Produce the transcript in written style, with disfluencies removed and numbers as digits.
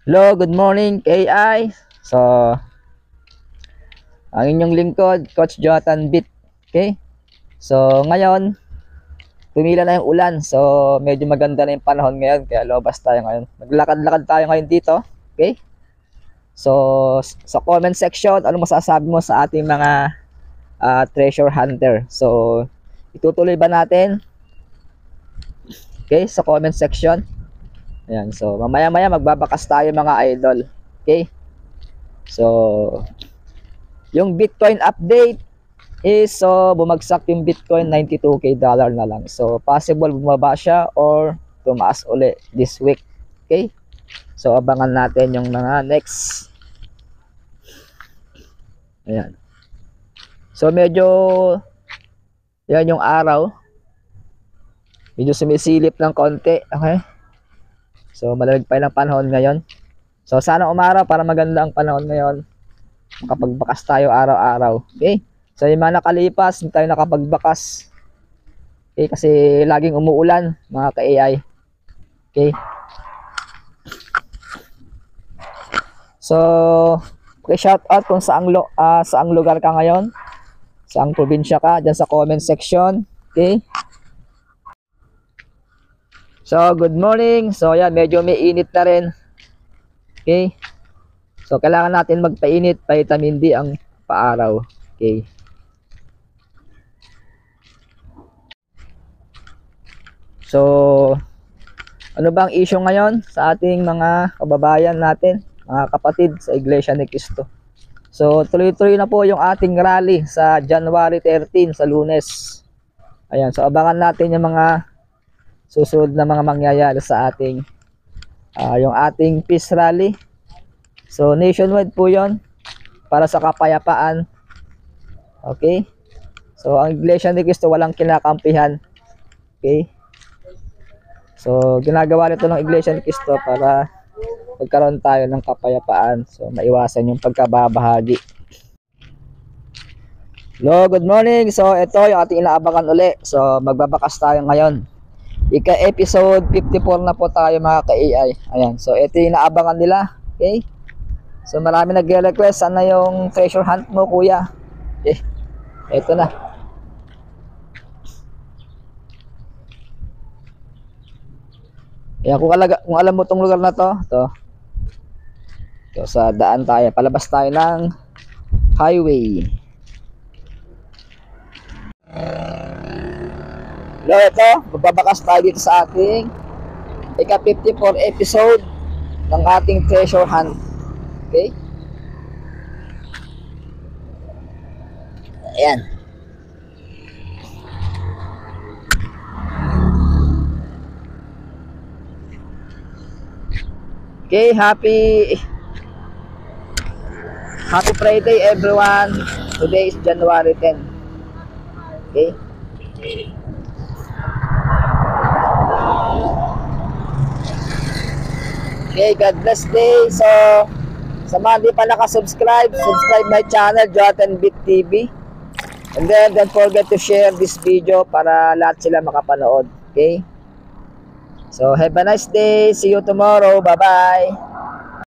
Hello, good morning KI. So, ang inyong lingkod, Coach Jonathan Bit. Okay? So, ngayon, tumila na yung ulan. So, medyo maganda na yung panahon ngayon. Kaya lobas tayo ngayon. Maglakad-lakad tayo ngayon dito. Okay? So, sa comment section, ano masasabi mo sa ating mga treasure hunter? So, itutuloy ba natin? Okay? Sa comment section. Ayan. So, mamaya-maya magbabakas tayo mga idol. Okay? So, yung Bitcoin update is bumagsak yung Bitcoin 92k dollar na lang. So possible bumaba siya or tumaas uli this week. Okay? So abangan natin yung mga next. Ayan. So medyo yan yung araw. Medyo sumisilip ng konti. Okay? So malamig pa yung panahon ngayon. So sana umaraw para maganda ang panahon ngayon. Makapagbakas tayo araw-araw. Okay? So yung mga nakalipas, hindi tayo nakapagbakas. Okay, kasi laging umuulan mga ka-AI. Okay. So, okay, shout out kung saang lugar ka ngayon. Saang probinsya ka, dyan sa comment section. Okay. So, good morning. So, yan, medyo may init na rin. Okay. So, kailangan natin magpainit, vitamin D ang paaraw. Okay. So, ano bang issue ngayon sa ating mga kababayan natin, mga kapatid sa Iglesia ni Cristo? So, tuloy-tuloy na po yung ating rally sa January 13 sa Lunes. Ayan, so abangan natin yung mga susunod na mga mangyayari sa ating yung ating peace rally. So, nationwide po yon para sa kapayapaan. Okay? So, ang Iglesia ni Cristo walang kinakampihan. Okay? So, ginagawa nito ng Iglesia ni Cristo para magkaroon tayo ng kapayapaan. So, maiwasan yung pagkababahagi. Hello, good morning. So, ito yung ating inaabangan uli. So, magbabakas tayo ngayon. Ika-episode 54 na po tayo mga ka-AI. Ayan. So, ito yung inaabangan nila. Okay? So, marami nag-request. Sana yung treasure hunt mo, kuya? Okay. Ito na. Ayan, kung alam mo tong lugar na to, ito sa daan tayo. Palabas tayo ng highway. Hello, ito. Magbabakas tayo dito sa ating ika-54 episode ng ating treasure hunt. Okay? Ayan. Okay, happy Friday everyone. Today is January 10. Okay? Okay, God bless day. So, sa mga hindi pa nakasubscribe, subscribe my channel, Jonathan Bit TV. And then, don't forget to share this video para lahat sila makapanood. Okay? So, have a nice day. See you tomorrow. Bye-bye.